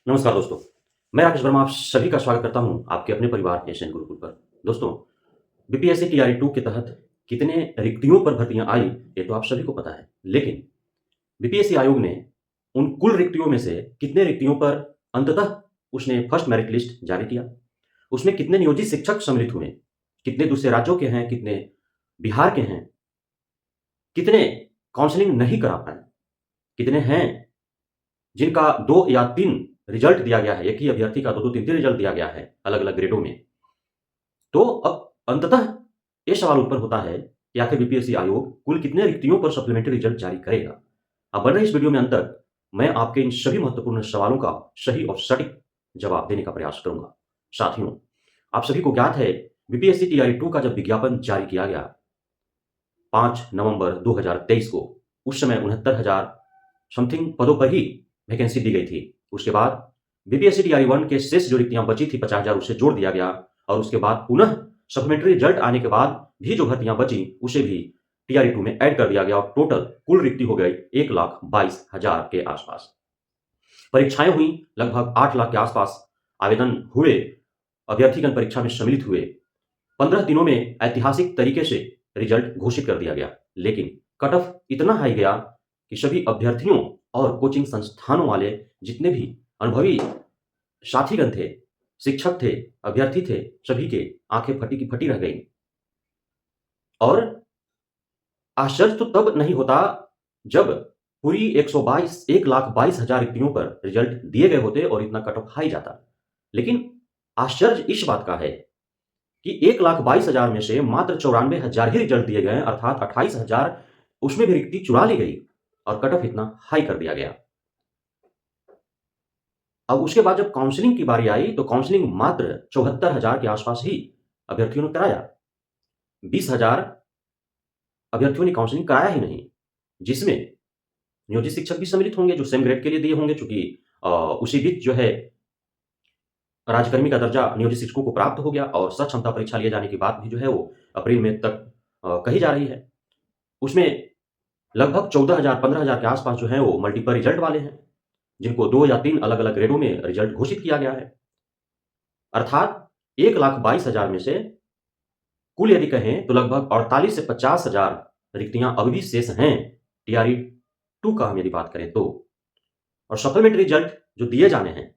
नमस्कार दोस्तों, मैं राकेश वर्मा आप सभी का स्वागत करता हूं आपके अपने परिवार एशियन गुरुकुल पर। दोस्तों, बीपीएससी टीआरई 2 के तहत कितने रिक्तियों पर भर्तियां आई, ये तो आप सभी को पता है। लेकिन बीपीएससी आयोग ने उन कुल रिक्तियों में से कितने रिक्तियों पर अंततः उसने फर्स्ट मेरिट लिस्ट जारी किया, उसमें कितने नियोजित शिक्षक सम्मिलित हुए, कितने दूसरे राज्यों के हैं, कितने बिहार के हैं, कितने काउंसलिंग नहीं करा पाए, कितने हैं जिनका 2 या 3 रिजल्ट दिया गया है, एक ही अभ्यर्थी का 2-2 3-3 रिजल्ट दिया गया है अलग-अलग ग्रेडों में। तो अब अंततः ये सवाल उत्पन्न होता है कि आखिर बीपीएससी आयोग कुल कितने रिक्तियों पर सप्लीमेंट्री रिजल्ट जारी करेगा? अब बने इस वीडियो में अंत तक मैं आपके इन सभी महत्वपूर्ण सवालों का सही और सटीक जवाब देने का प्रयास करूँगा। साथियों, आप सभी को ज्ञात है बीपीएससी टीआरई 2 का जब विज्ञापन जारी किया गया 5 नवंबर 2023 को, उस समय 69,000 समथिंग पदों पर ही वैकेंसी दी गई थी। उसके बाद बीपीएससी टीआरई 1 के शेष जो रिक्तियां बची थी 50,000 उससे जोड़ दिया गया और उसके बाद पुनः सप्लीमेंट्री रिजल्ट आने के बाद भी जो भर्तियां बची उसे भी टीआरई 2 में ऐड कर दिया गया और टोटल कुल रिक्ति हो गई 1,22,000 के आसपास। परीक्षाएं हुई, लगभग 8 लाख के आसपास आवेदन हुए, अभ्यर्थीगण परीक्षा में सम्मिलित हुए। 15 दिनों में ऐतिहासिक तरीके से रिजल्ट घोषित कर दिया गया, लेकिन कट ऑफ इतना हाई गया कि सभी अभ्यर्थियों और कोचिंग संस्थानों वाले जितने भी अनुभवी साथीगण थे, शिक्षक थे, अभ्यर्थी थे, सभी के आंखें फटी की फटी रह गई। और आश्चर्य तो तब नहीं होता जब पूरी 1,22,000 रिक्तियों पर रिजल्ट दिए गए होते और इतना कट ऑफ हाई जाता। लेकिन आश्चर्य इस बात का है कि 1,22,000 में से मात्र 94,000 ही रिजल्ट दिए गए, अर्थात 28,000 उसमें भी रिक्ति चुरा ली गई और कट ऑफ इतना हाई कर दिया गया। अब उसके बाद जब काउंसलिंग की बारी आई तो काउंसलिंग मात्र 74,000 के आसपास ही अभ्यर्थियों ने कराया। 20,000 अभ्यर्थियों ने काउंसलिंग कराया ही नहीं, जिसमें नियोजित शिक्षक भी सम्मिलित होंगे जो सेम ग्रेड के लिए दिए होंगे, चूंकि उसी बीच जो है राज्यकर्मी का दर्जा नियोजित शिक्षकों को प्राप्त हो गया और सक्षमता परीक्षा लिए जाने की बात भी जो है वो अप्रैल में तक कही जा रही है। उसमें लगभग 14,000 15,000 के आसपास जो है वो मल्टीपल रिजल्ट वाले हैं, जिनको 2 या 3 अलग-अलग ग्रेडों में रिजल्ट घोषित किया गया है। अर्थात 1,22,000 में से कुल यदि कहें तो लगभग 48 से 50,000 रिक्तियां अभी भी शेष हैं टीआरई 2 का हम यदि बात करें तो। और सप्लीमेंट्री रिजल्ट जो दिए जाने हैं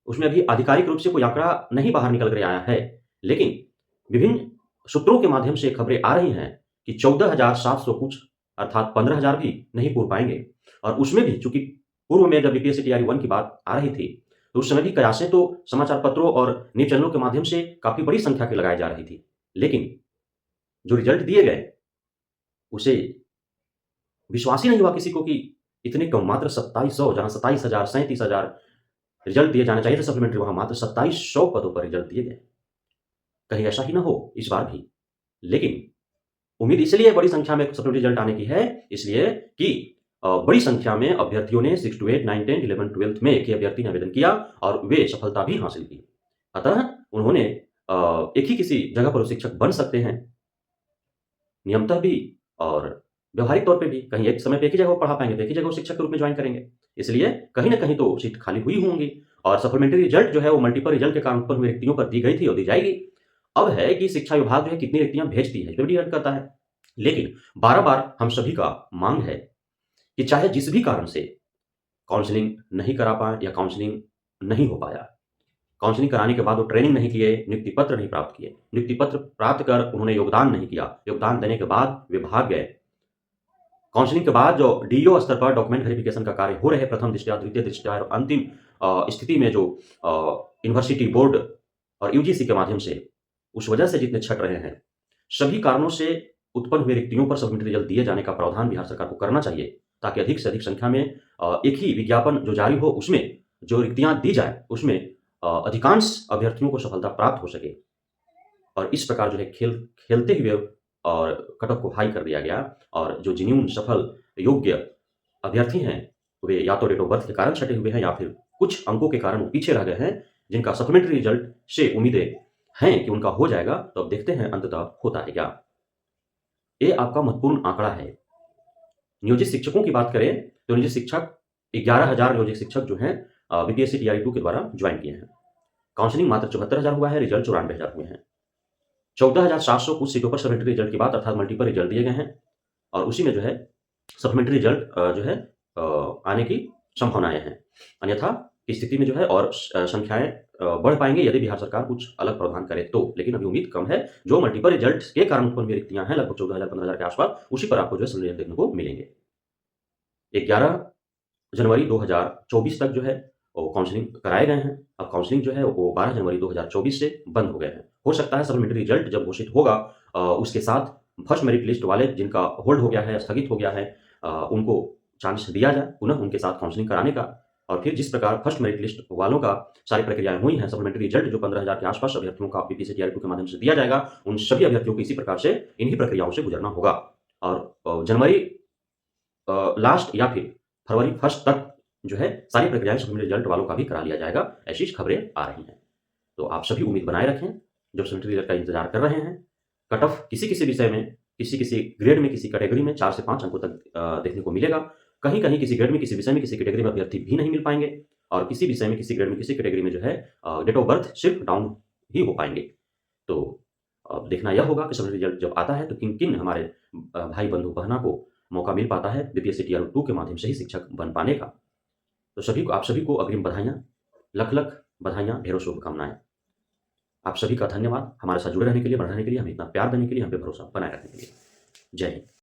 उसमें अभी आधिकारिक रूप से कोई आंकड़ा नहीं बाहर निकल कर आया है, लेकिन विभिन्न सूत्रों के माध्यम से खबरें आ रही हैं कि 14,700 कुछ, अर्थात 15,000 भी नहीं पूर पाएंगे। और उसमें भी चूंकि पूर्व में जब बीपीएससी टीआरई 1 की बात आ रही थी तो उस समय भी कयासें तो समाचार पत्रों और न्यूज चैनलों के माध्यम से काफी बड़ी संख्या की लगाई जा रही थी, लेकिन जो रिजल्ट दिए गए उसे विश्वास ही नहीं हुआ किसी को कि इतने कम, मात्र 2700, जहां 27,000 37,000 रिजल्ट दिए जाने चाहिए थे सप्लीमेंट्री, वहां मात्र 2700 पदों पर रिजल्ट दिए गए। कहीं ऐसा ही ना हो इस बार भी। लेकिन उम्मीद इसलिए बड़ी संख्या में सप्लीमेंट्री रिजल्ट आने की है, इसलिए कि बड़ी संख्या में अभ्यर्थियों ने 6 to 8 9 10 11 12 में एक ही अभ्यर्थी ने आवेदन किया और वे सफलता भी हासिल की। अतः उन्होंने एक ही किसी जगह पर वो शिक्षक बन सकते हैं, नियमतः भी और व्यवहारिक तौर पे भी। कहीं एक समय पे एक ही जगह पढ़ा पाएंगे तो एक ही जगह वो शिक्षक के रूप में ज्वाइन करेंगे, इसलिए कहीं ना कहीं तो सीट खाली हुई होंगी और सप्लीमेंट्री रिजल्ट जो है वो मल्टीपल रिजल्ट के कारण उत्पन्न हुए रिक्तियों पर दी गई थी और दी जाएगी। अब है कि शिक्षा विभाग जो है कितनी रिक्तियां भेजती है, इस पर भी डिपेंड करता है। लेकिन बार-बार हम सभी का मांग है कि चाहे जिस भी कारण से काउंसलिंग नहीं करा पाए या काउंसलिंग नहीं हो पाया, काउंसलिंग कराने के बाद वो ट्रेनिंग नहीं किए, नियुक्ति पत्र नहीं प्राप्त किए, नियुक्ति पत्र प्राप्त कर उन्होंने योगदान नहीं किया, योगदान देने के बाद वे भाग गए। काउंसलिंग के बाद जो डीईओ स्तर पर डॉक्यूमेंट वेरिफिकेशन का कार्य हो रहे हैं प्रथम दृष्टया, द्वितीय दृष्टया और अंतिम स्थिति में जो यूनिवर्सिटी बोर्ड और यूजीसी के माध्यम से उस वजह से जितने छट रहे हैं, सभी कारणों से उत्पन्न हुए रिक्तियों पर सप्लीमेंट्री रिजल्ट दिए जाने का प्रावधान बिहार सरकार को करना चाहिए, ताकि अधिक से अधिक संख्या में एक ही विज्ञापन जो जारी हो उसमें जो रिक्तियां दी जाए उसमें अधिकांश अभ्यर्थियों को सफलता प्राप्त हो सके। और इस प्रकार जो है खेलते हुए और कट ऑफ को हाई कर दिया गया और जो जेन्युइन सफल योग्य अभ्यर्थी हैं वे या तो डेट ऑफ बर्थ के कारण छटे हुए हैं या फिर कुछ अंकों के कारण वो पीछे रह गए हैं, जिनका सप्लीमेंट्री रिजल्ट से उम्मीदें हैं कि उनका हो जाएगा। तो अब देखते हैं अंततः होता है क्या। ये आपका महत्वपूर्ण आंकड़ा है। नियोजित शिक्षकों की बात करें तो नियोजित शिक्षक 11,000 नियोजित शिक्षक जो हैं बीपीएससी टीआरई 2 के द्वारा ज्वाइन किए हैं। काउंसलिंग मात्र 74,000 हुआ है, रिजल्ट 94,000 हुए हैं। 14,700 कुछ सीटों पर सप्लीमेंट्री रिजल्ट के बाद अर्थात मल्टीपल रिजल्ट दिए गए हैं और उसी में जो है सप्लीमेंट्री रिजल्ट जो है आने की संभावनाएँ हैं। अन्यथा की स्थिति में जो है और संख्याएँ बढ़ पाएँगे यदि बिहार सरकार कुछ अलग प्रावधान करे तो। लेकिन अभी उम्मीद कम है, जो मल्टीपल रिजल्ट्स के कारण उत्पन्न हुई रिक्तियाँ हैं लगभग 14,000 15,000 के आस-पास, उसी पर आपको जो है सप्लीमेंट्री देखने को मिलेंगे। 11 जनवरी 2024 तक जो है वो काउंसलिंग कराए गए हैं। अब काउंसलिंग जो है वो 12 जनवरी 2024 से बंद हो गए हैं। हो सकता है सप्लीमेंट्री रिजल्ट जब घोषित होगा उसके साथ फर्स्ट मेरिट लिस्ट वाले जिनका होल्ड हो गया है, स्थगित हो गया है उनको चांस दिया जाए पुनः उनके साथ काउंसलिंग कराने का और फिर जिस प्रकार फर्स्ट मेरिट लिस्ट वालों का सारी प्रक्रियाएँ हुई हैं, सप्लीमेंट्री रिजल्ट जो 15,000 के आस-पास अभ्यर्थियों का बीपीएससी टीआरई 2 के माध्यम से दिया जाएगा, उन सभी अभ्यर्थियों को इसी प्रकार से इन्हीं प्रक्रियाओं से गुजरना होगा और जनवरी लास्ट या फिर फरवरी फर्स्ट तक जो है सारी प्रक्रियाएँ सप्लीमेंट्री रिजल्ट वालों का भी करा लिया जाएगा, ऐसी खबरें आ रही हैं। तो आप सभी उम्मीद बनाए रखें, जो सप्लीमेंट्री रिजल्ट का इंतज़ार कर रहे हैं। कट ऑफ किसी-किसी विषय में, किसी-किसी ग्रेड में, किसी कैटेगरी में 4 से 5 अंकों तक देखने को मिलेगा। कहीं-कहीं किसी ग्रेड में, किसी विषय में, किसी कैटेगरी में अभ्यर्थी भी नहीं मिल पाएँगे और किसी विषय में, किसी ग्रेड में, किसी कैटेगरी में जो है डेट ऑफ बर्थ सिर्फ डाउन ही हो पाएँगे। तो अब देखना यह होगा कि सप्लीमेंट्री रिजल्ट जब आता है तो किन-किन हमारे भाई बंधु-बहना को मौका मिल पाता है बीपीएससी टीआरई 2 के माध्यम से ही शिक्षक बन पाने का। तो आप सभी को अग्रिम बधाइयाँ, लख-लख बधाइयाँ, ढेरों शुभकामनाएँ। आप सभी का धन्यवाद हमारे साथ जुड़े रहने के लिए, बढ़ रहने के लिए, हमें इतना प्यार देने के लिए, हम पे भरोसा बनाए रखने के लिए। जय हिंद।